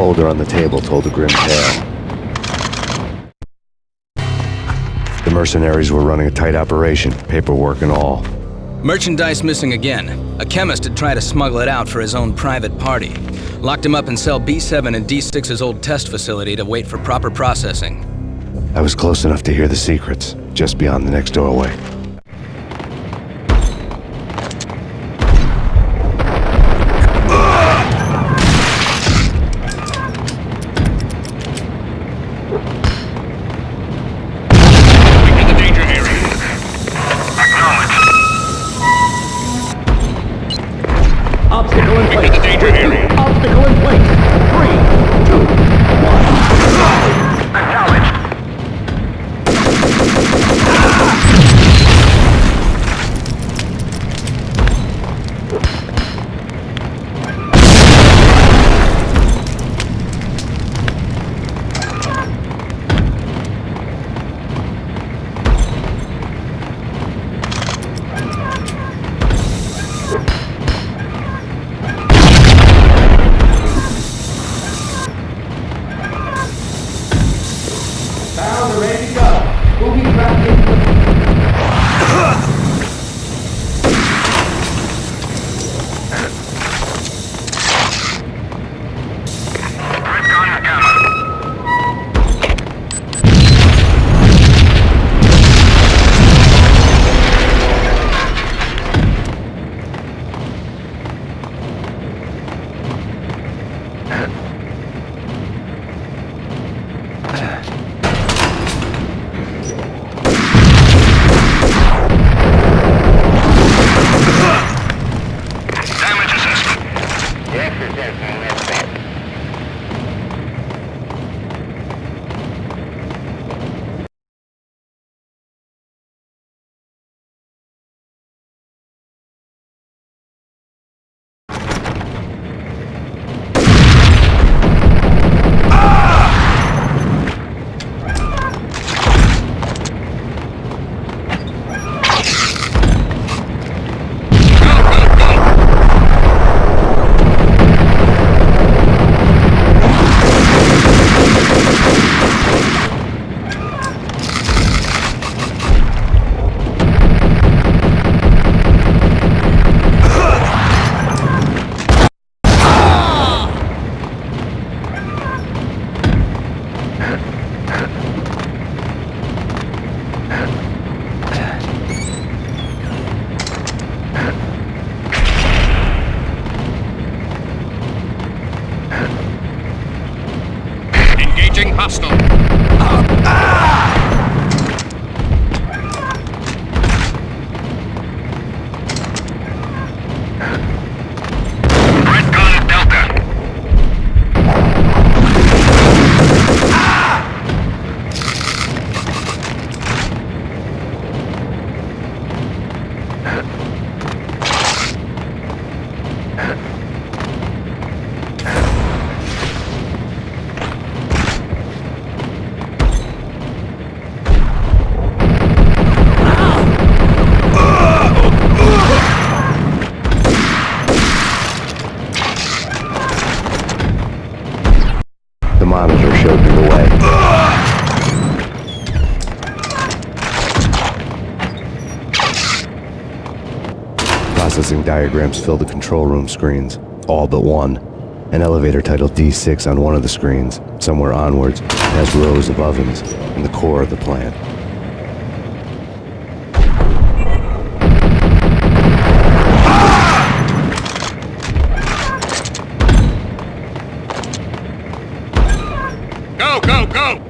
folder on the table told a grim tale. The mercenaries were running a tight operation, paperwork and all. Merchandise missing again. A chemist had tried to smuggle it out for his own private party. Locked him up in cell B7 in D6's old test facility to wait for proper processing. I was close enough to hear the secrets, just beyond the next doorway. Hostile. Red gun at Delta. The monitor showed me the way. Processing diagrams filled the control room screens, all but one. An elevator titled D6 on one of the screens, somewhere onwards, past rows of ovens, in the core of the plant. Go, go, go!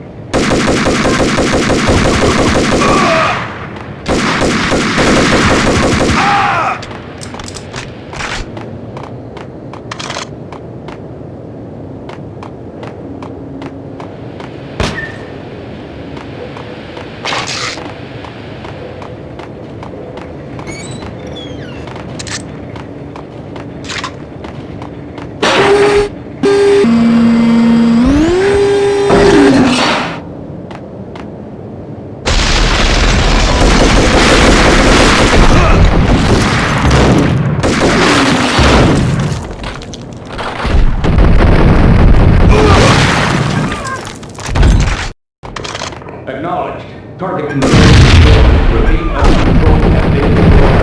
Acknowledged. Target control restored. Repeat, all control has been restored.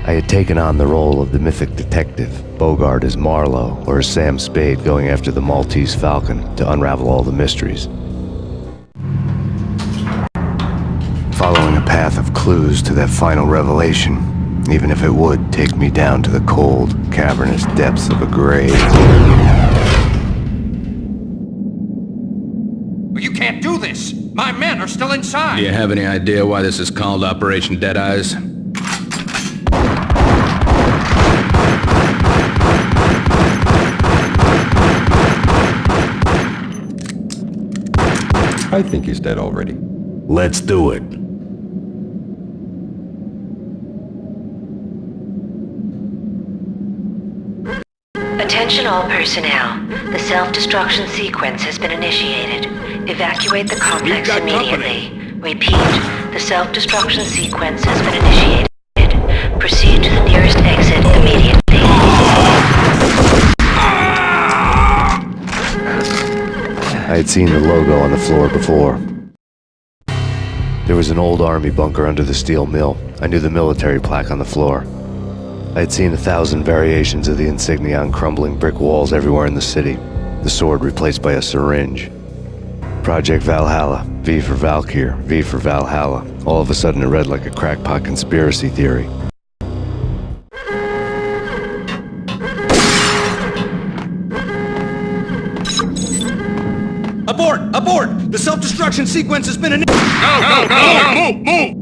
I had taken on the role of the mythic detective, Bogart as Marlowe or as Sam Spade going after the Maltese Falcon to unravel all the mysteries. Following a path of clues to that final revelation, even if it would take me down to the cold, cavernous depths of a grave. You can't do this! My men are still inside! Do you have any idea why this is called Operation Dead Eyes? I think he's dead already. Let's do it. Attention all personnel. The self-destruction sequence has been initiated. Evacuate the complex immediately. Repeat, the self-destruction sequence has been initiated. Proceed to the nearest exit immediately. I had seen the logo on the floor before. There was an old army bunker under the steel mill. I knew the military plaque on the floor. I had seen 1,000 variations of the insignia on crumbling brick walls everywhere in the city. The sword replaced by a syringe. Project Valhalla, V for Valkyr, V for Valhalla. All of a sudden it read like a crackpot conspiracy theory. self-destruction sequence has been Go, move, move!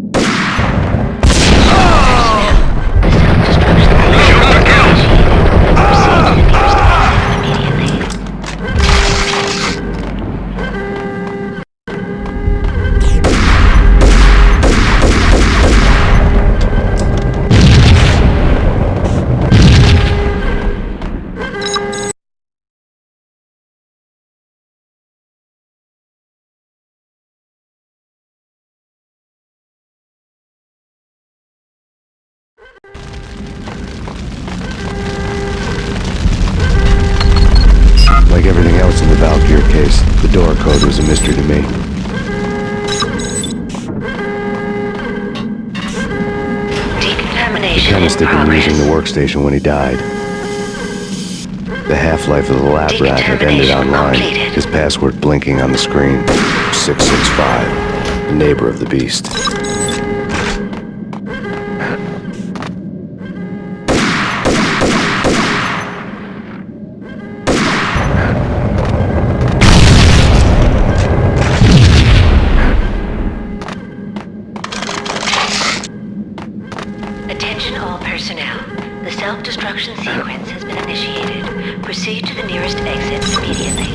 Like everything else in the Valkyrie case, the door code was a mystery to me. The chemist had been using the workstation when he died. The half-life of the lab rat had ended online, his password blinking on the screen. 665, the neighbor of the beast. Attention all personnel. The self-destruction sequence has been initiated. Proceed to the nearest exit immediately.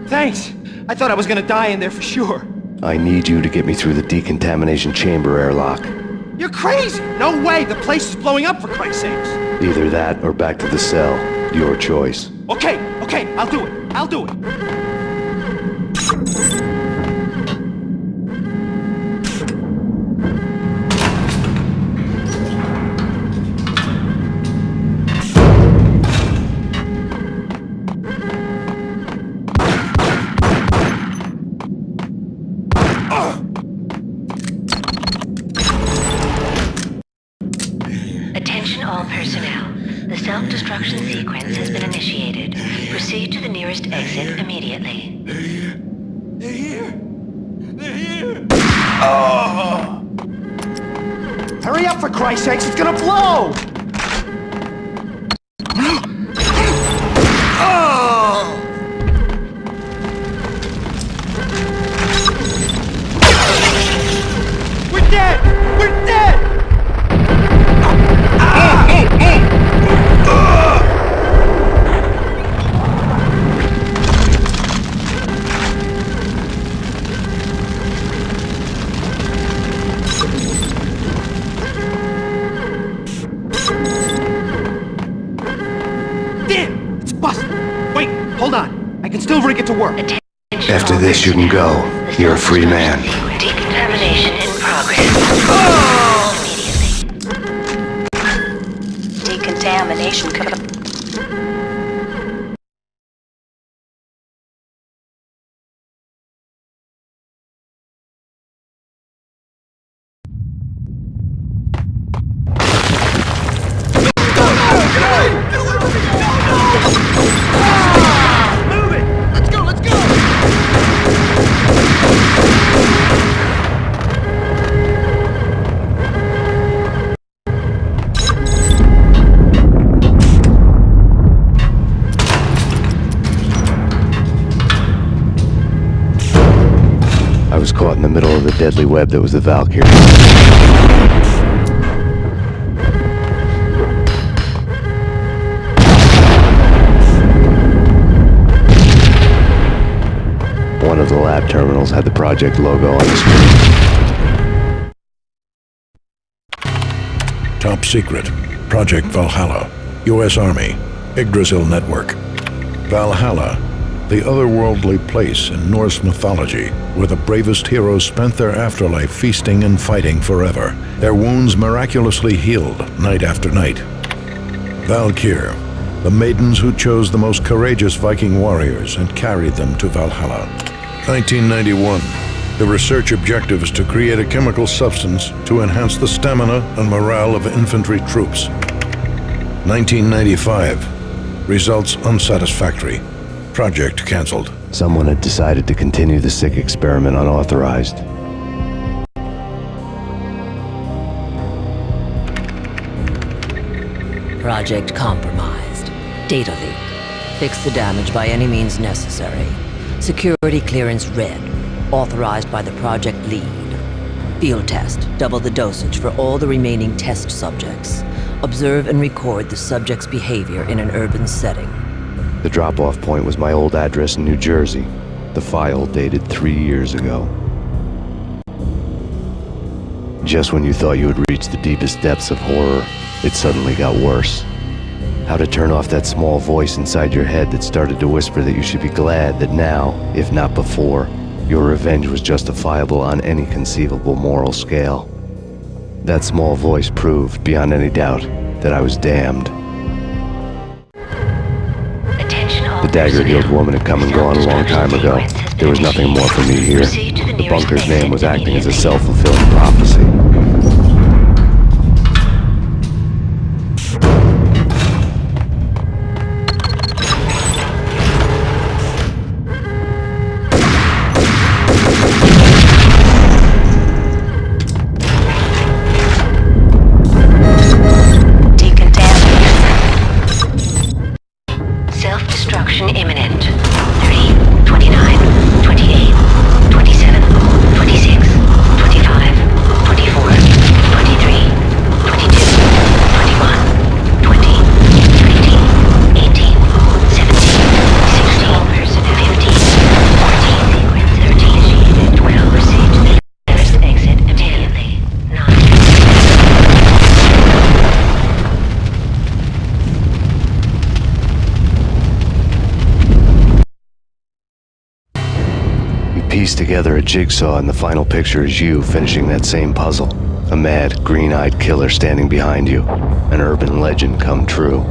Thanks! I thought I was gonna die in there for sure. I need you to get me through the decontamination chamber airlock. You're crazy! No way! The place is blowing up, for Christ's sakes! Either that or back to the cell. Your choice. Okay, I'll do it. I'll do it. Attention all personnel. The self-destruction sequence has been initiated. Proceed to the nearest exit immediately. They're here! They're here! Oh! Hurry up, for Christ's sakes, it's gonna blow! We're dead! We're dead! Damn! It's busted! Wait, hold on. I can still rig it to work. After this, you can go. You're a free man. Decontamination in progress. Immediately. Decontamination. I was caught in the middle of the deadly web that was the Valkyrie. One of the lab terminals had the project logo on the screen. Top secret. Project Valhalla. U.S. Army. Yggdrasil Network. Valhalla, the otherworldly place in Norse mythology where the bravest heroes spent their afterlife feasting and fighting forever, their wounds miraculously healed night after night. Valkyr, the maidens who chose the most courageous Viking warriors and carried them to Valhalla. 1991. The research objective is to create a chemical substance to enhance the stamina and morale of infantry troops. 1995. Results unsatisfactory. Project cancelled. Someone had decided to continue the sick experiment unauthorized. Project compromised. Data leak. Fix the damage by any means necessary. Security clearance red. Authorized by the project lead. Field test. Double the dosage for all the remaining test subjects. Observe and record the subject's behavior in an urban setting. The drop-off point was my old address in New Jersey. The file dated 3 years ago. Just when you thought you had reached the deepest depths of horror, it suddenly got worse. How to turn off that small voice inside your head that started to whisper that you should be glad that now, if not before, your revenge was justifiable on any conceivable moral scale. That small voice proved, beyond any doubt, that I was damned. The dagger-heeled woman had come and gone a long time ago. There was nothing more for me here. The bunker's name was acting as a self-fulfilling prophecy. Imminent. 30, 29, 28, 27, 26, 25, 24, 23, 22, 21, 20, 19, 18, 17, 16, 15, 14, 13, 12, proceed to the nearest exit immediately. 9. Piece together a jigsaw, and the final picture is you finishing that same puzzle. A mad, green-eyed killer standing behind you. An urban legend come true.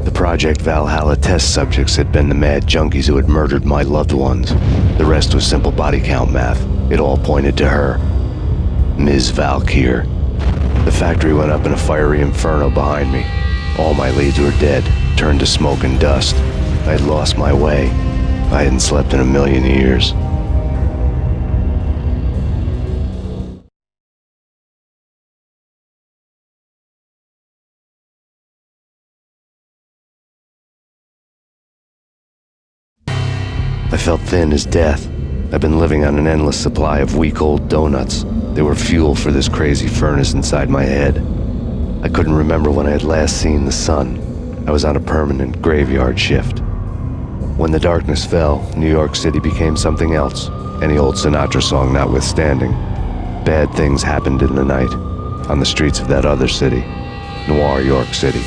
The Project Valhalla test subjects had been the mad junkies who had murdered my loved ones. The rest was simple body count math. It all pointed to her. Ms. Valkyr. The factory went up in a fiery inferno behind me. All my leads were dead, turned to smoke and dust. I'd lost my way. I hadn't slept in a million years. I felt thin as death. I've been living on an endless supply of week-old donuts. They were fuel for this crazy furnace inside my head. I couldn't remember when I had last seen the sun. I was on a permanent graveyard shift. When the darkness fell, New York City became something else, any old Sinatra song notwithstanding. Bad things happened in the night, on the streets of that other city, Noir York City.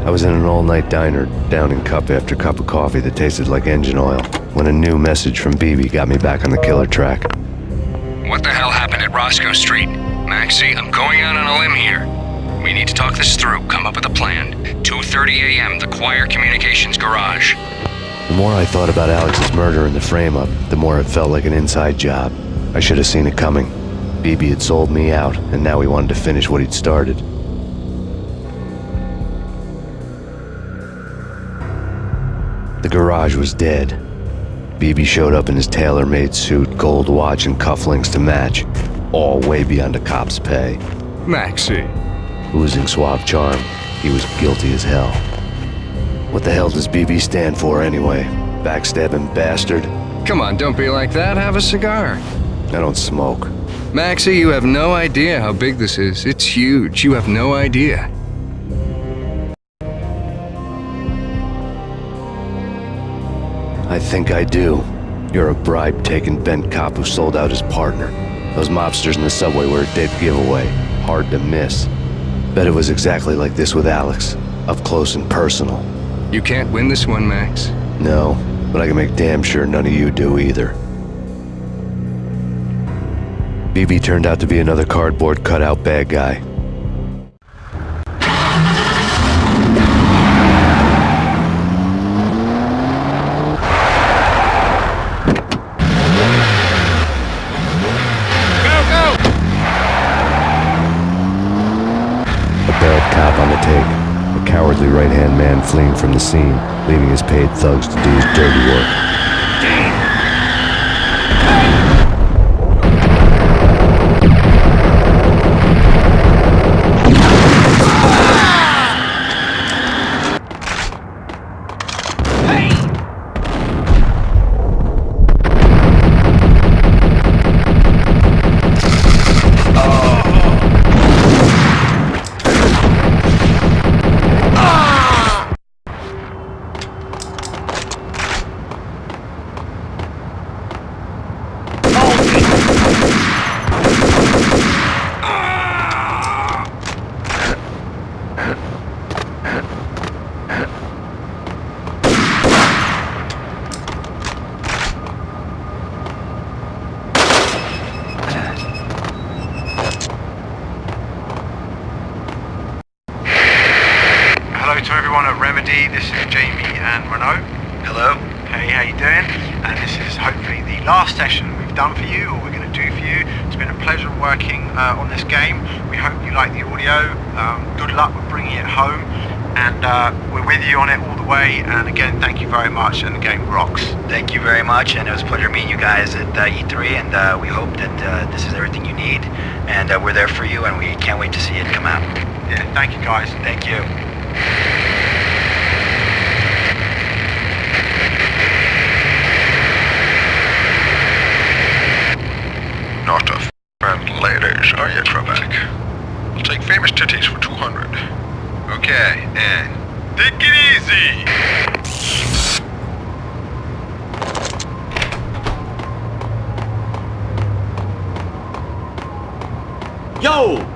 I was in an all-night diner, downing cup after cup of coffee that tasted like engine oil, when a new message from BB got me back on the killer track. What the hell happened at Roscoe Street? Maxie, I'm going out on a limb here. We need to talk this through, come up with a plan. 2:30 a.m., the Choir Communications Garage. The more I thought about Alex's murder and the frame-up, the more it felt like an inside job. I should have seen it coming. BB had sold me out, and now he wanted to finish what he'd started. The garage was dead. BB showed up in his tailor-made suit, gold watch, and cufflinks to match. All way beyond a cop's pay. Maxie. Oozing suave charm, he was guilty as hell. What the hell does BB stand for anyway? Backstabbing bastard? Come on, don't be like that. Have a cigar. I don't smoke. Maxie, you have no idea how big this is. It's huge. You have no idea. I think I do. You're a bribe-taking bent cop who sold out his partner. Those mobsters in the subway were a dead giveaway. hard to miss. Bet it was exactly like this with Alex, up close and personal. You can't win this one, Max. No, but I can make damn sure none of you do either. BB turned out to be another cardboard cutout bad guy. Cop on the take, a cowardly right-hand man fleeing from the scene, leaving his paid thugs to do his dirty work. To everyone at Remedy, this is Jamie and Renault. Hello. Hey, how you doing? And this is hopefully the last session we've done for you, or we're going to do for you. It's been a pleasure working on this game. We hope you like the audio. Good luck with bringing it home, and we're with you on it all the way. And again, thank you very much, and the game rocks. Thank you very much, and it was a pleasure meeting you guys at E3, and we hope that this is everything you need, and we're there for you, and we can't wait to see it come out. Yeah, thank you guys. Thank you. Not a f***ing ladies, are you, Trebek? We'll take famous titties for 200. Okay, and take it easy! Yo!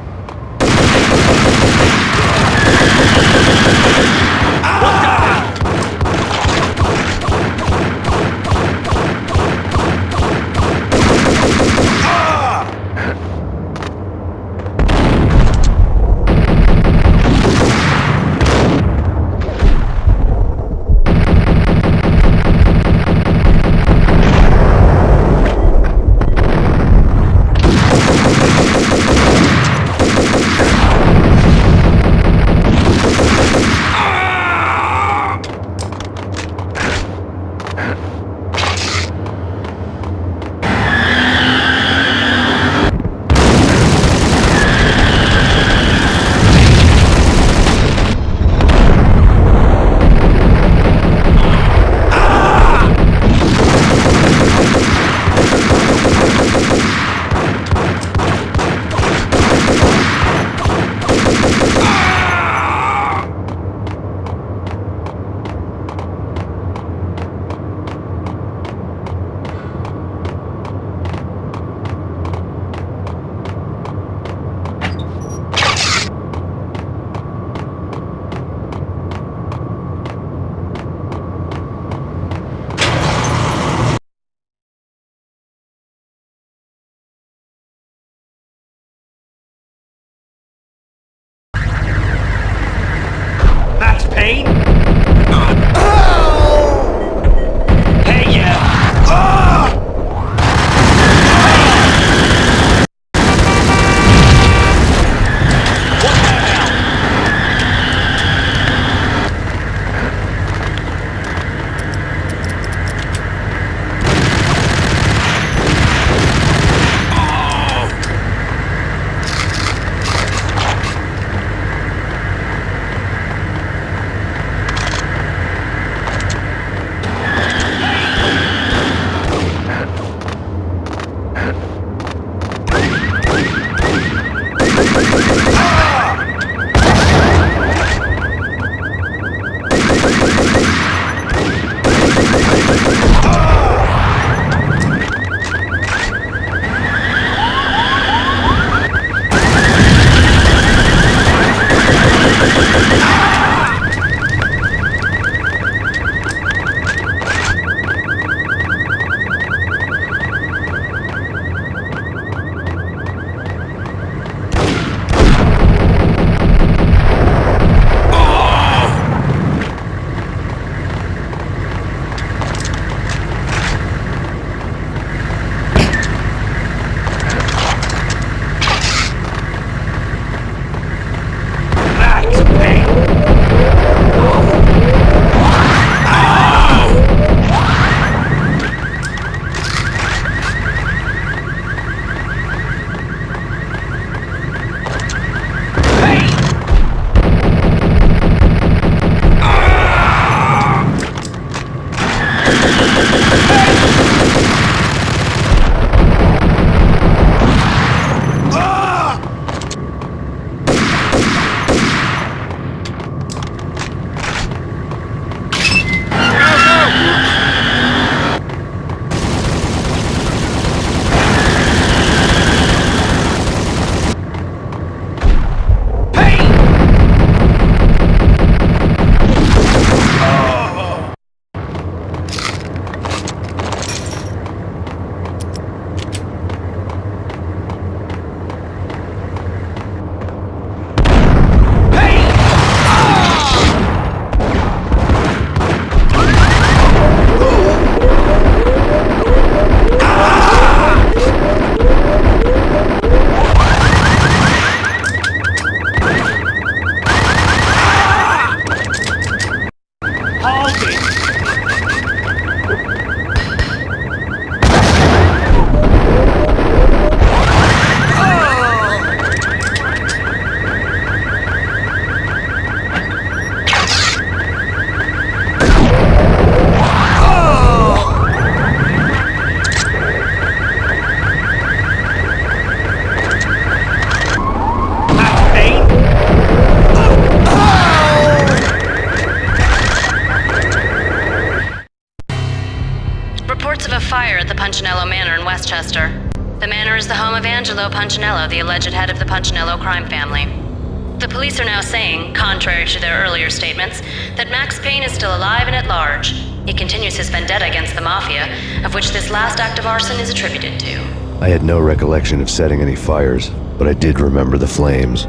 at the Punchinello Manor in Westchester. The manor is the home of Angelo Punchinello, the alleged head of the Punchinello crime family. The police are now saying, contrary to their earlier statements, that Max Payne is still alive and at large. He continues his vendetta against the Mafia, of which this last act of arson is attributed to. I had no recollection of setting any fires, but I did remember the flames.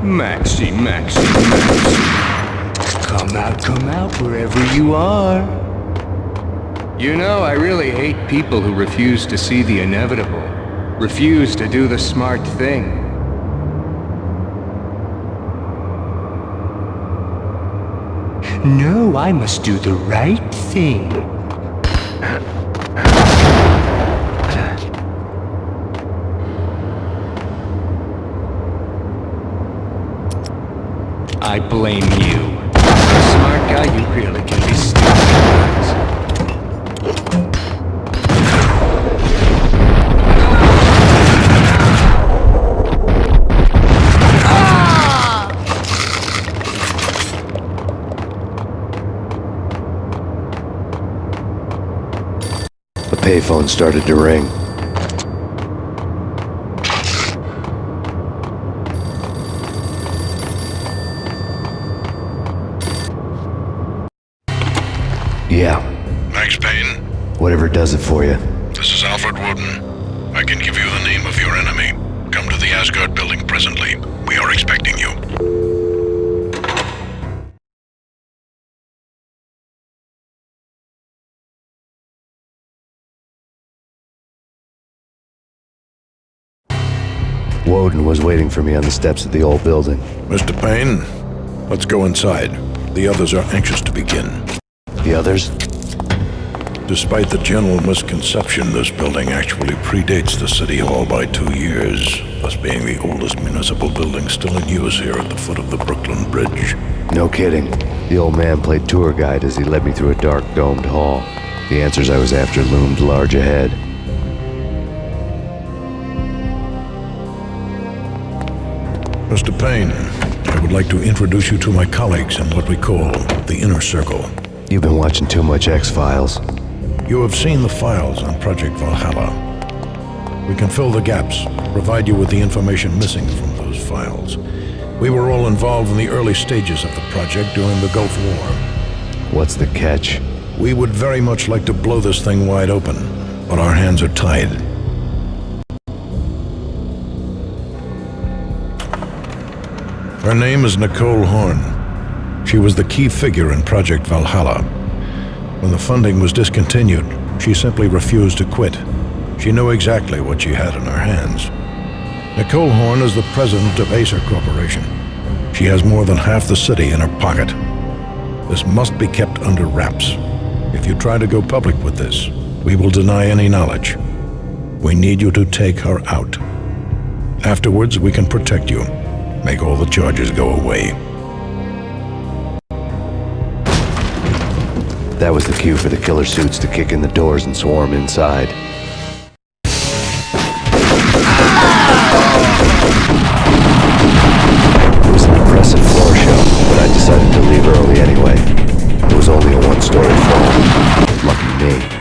Maxie, Maxie, Maxie. Come out wherever you are. You know, I really hate people who refuse to see the inevitable, refuse to do the smart thing. No, I must do the right thing. I blame you. Smart guy, you really can be stupid. payphone started to ring. Yeah. Max Payne? Whatever does it for you. This is Alfred Woden. I can give you the name of your enemy. Come to the Asgard building presently. We are expecting you. Woden was waiting for me on the steps of the old building. Mr. Payne, let's go inside. The others are anxious to begin. The others? Despite the general misconception, this building actually predates the City Hall by 2 years, thus being the oldest municipal building still in use here at the foot of the Brooklyn Bridge. No kidding. The old man played tour guide as he led me through a dark, domed hall. The answers I was after loomed large ahead. Mr. Payne, I would like to introduce you to my colleagues in what we call the Inner Circle. You've been watching too much X-Files. You have seen the files on Project Valhalla. We can fill the gaps, provide you with the information missing from those files. We were all involved in the early stages of the project during the Gulf War. What's the catch? We would very much like to blow this thing wide open, but our hands are tied. Her name is Nicole Horn. She was the key figure in Project Valhalla. When the funding was discontinued, she simply refused to quit. She knew exactly what she had in her hands. Nicole Horn is the president of Acer Corporation. She has more than half the city in her pocket. This must be kept under wraps. If you try to go public with this, we will deny any knowledge. We need you to take her out. Afterwards, we can protect you. Make all the charges go away. That was the cue for the killer suits to kick in the doors and swarm inside. It was an impressive floor show, but I decided to leave early anyway. It was only a one-story floor. Lucky me.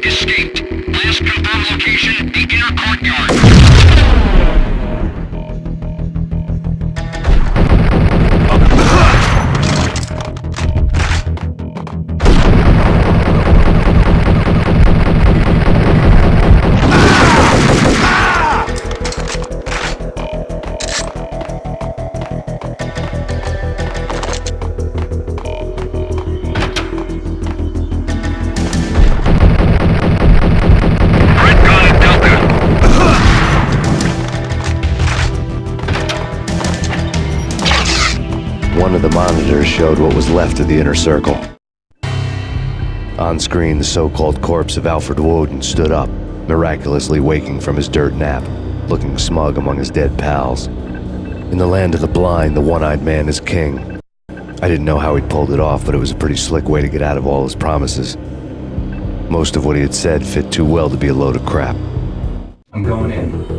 Escaped. Last confirmed location, the inner courtyard. One of the monitors showed what was left of the inner circle. On screen, the so-called corpse of Alfred Woden stood up, miraculously waking from his dirt nap, looking smug among his dead pals. In the land of the blind, the one-eyed man is king. I didn't know how he'd pulled it off, but it was a pretty slick way to get out of all his promises. Most of what he had said fit too well to be a load of crap. I'm going in.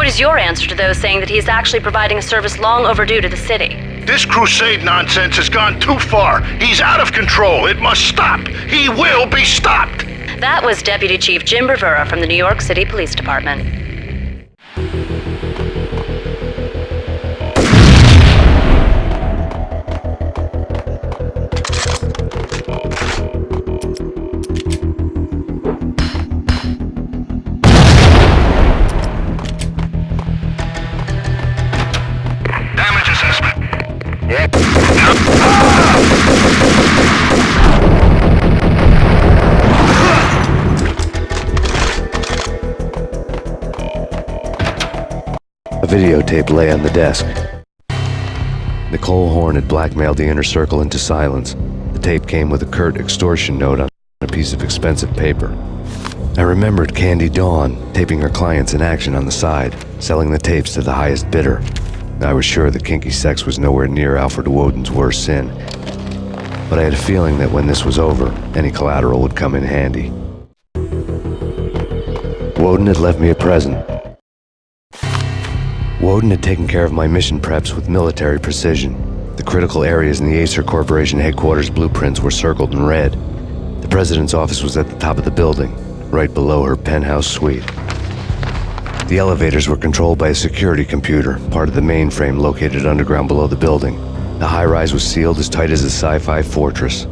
What is your answer to those saying that he is actually providing a service long overdue to the city? This crusade nonsense has gone too far. He's out of control. It must stop. He will be stopped. That was Deputy Chief Jim Rivera from the New York City Police Department. A videotape lay on the desk. Nicole Horn had blackmailed the inner circle into silence. The tape came with a curt extortion note on a piece of expensive paper. I remembered Candy Dawn taping her clients in action on the side, selling the tapes to the highest bidder. I was sure that kinky sex was nowhere near Alfred Woden's worst sin, but I had a feeling that when this was over, any collateral would come in handy. Woden had left me a present. Woden had taken care of my mission preps with military precision. The critical areas in the Acer Corporation headquarters blueprints were circled in red. The president's office was at the top of the building, right below her penthouse suite. The elevators were controlled by a security computer, part of the mainframe located underground below the building. The high-rise was sealed as tight as a sci-fi fortress.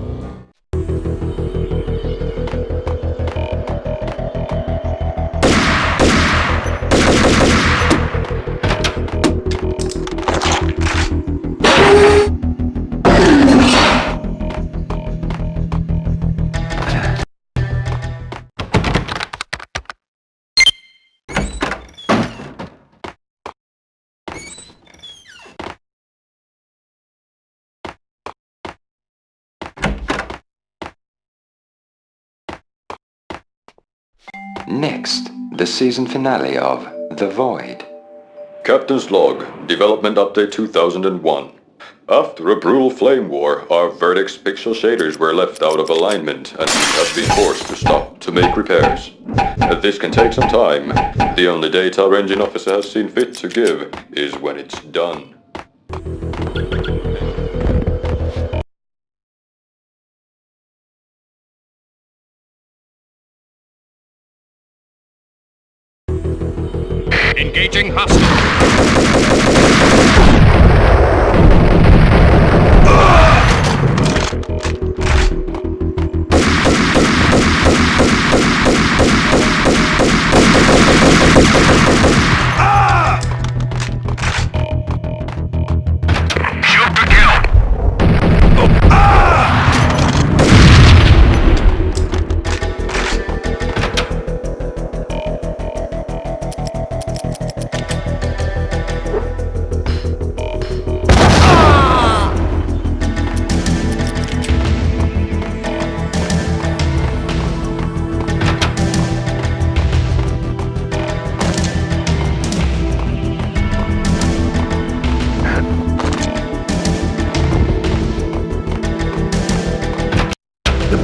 Next, the season finale of The Void. Captain's log, development update 2001. After a brutal flame war, our Verdict's pixel shaders were left out of alignment and we have been forced to stop to make repairs. This can take some time. The only data our engine officer has seen fit to give is when it's done. Engaging hostile. Shoot to kill.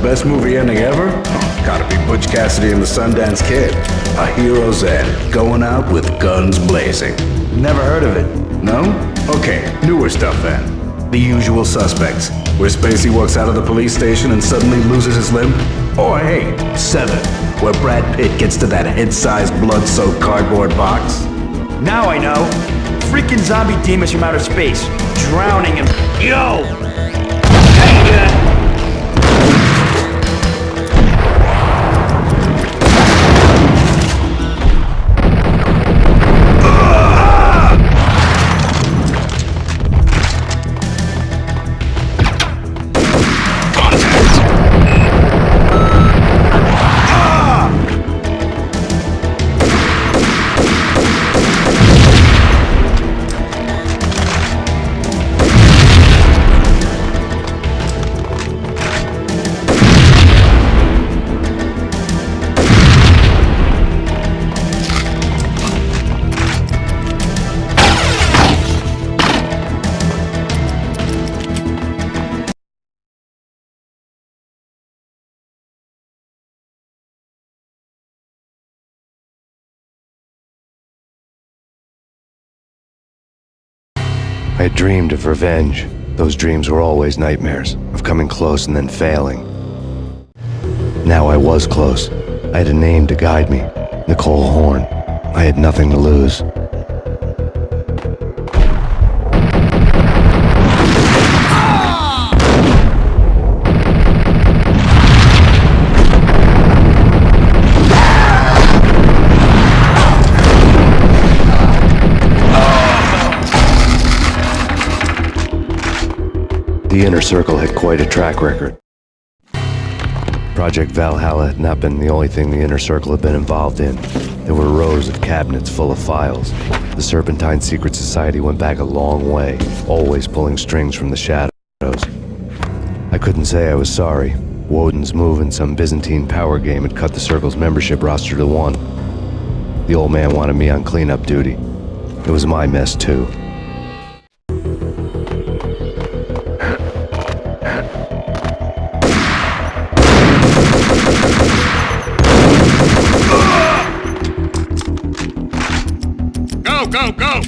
Best movie ending ever? Oh, gotta be Butch Cassidy and the Sundance Kid. A hero's end, going out with guns blazing. Never heard of it? No? Okay, newer stuff then. The Usual Suspects, where Spacey walks out of the police station and suddenly loses his limb. Or hey, Seven, where Brad Pitt gets to that head-sized blood-soaked cardboard box. Now I know. Freaking zombie demons from outer space, drowning in... Yo! Hey, I had dreamed of revenge. Those dreams were always nightmares, of coming close and then failing. Now I was close. I had a name to guide me, Nicole Horn. I had nothing to lose. The Inner Circle had quite a track record. Project Valhalla had not been the only thing the Inner Circle had been involved in. There were rows of cabinets full of files. The Serpentine Secret Society went back a long way, always pulling strings from the shadows. I couldn't say I was sorry. Woden's move in some Byzantine power game had cut the Circle's membership roster to 1. The old man wanted me on cleanup duty. It was my mess too. Go, go!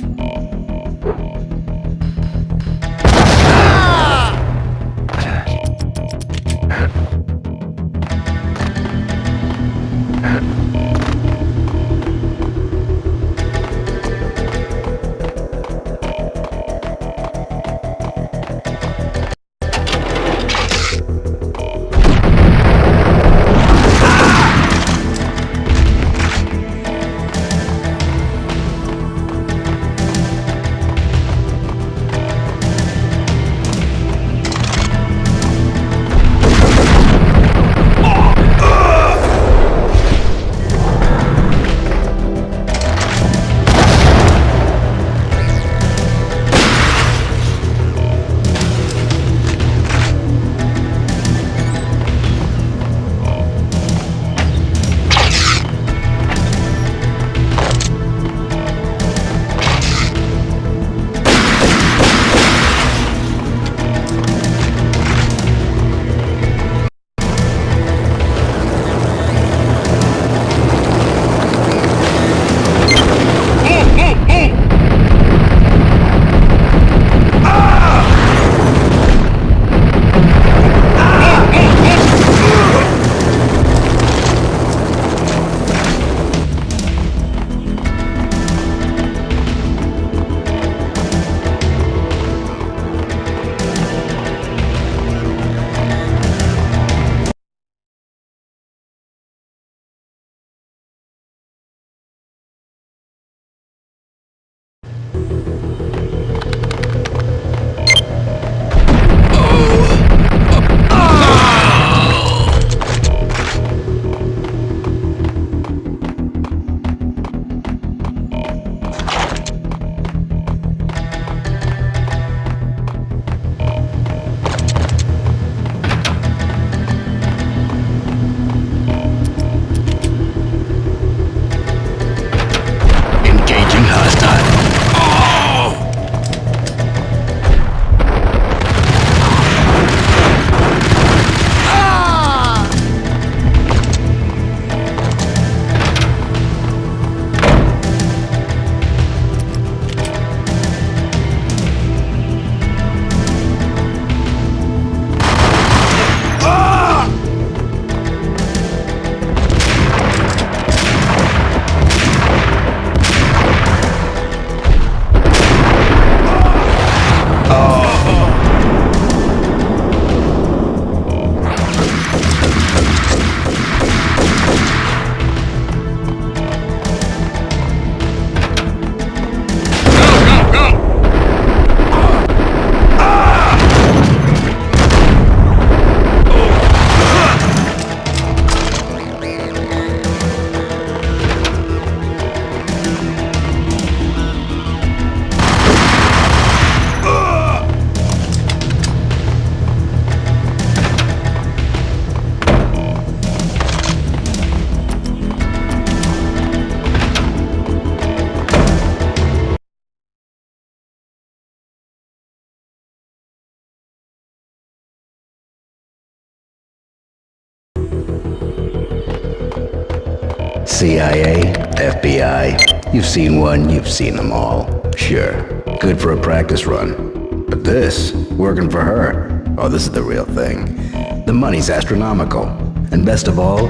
CIA, FBI, you've seen one, you've seen them all. Sure, good for a practice run. But this, working for her, oh, this is the real thing. The money's astronomical. And best of all,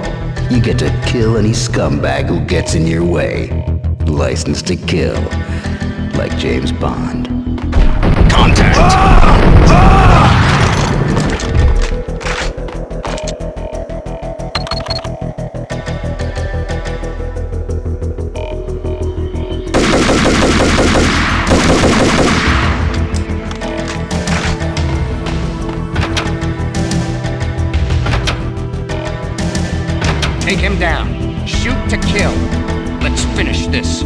you get to kill any scumbag who gets in your way. License to kill. Like James Bond. Contact! Take him down. Shoot to kill. Let's finish this.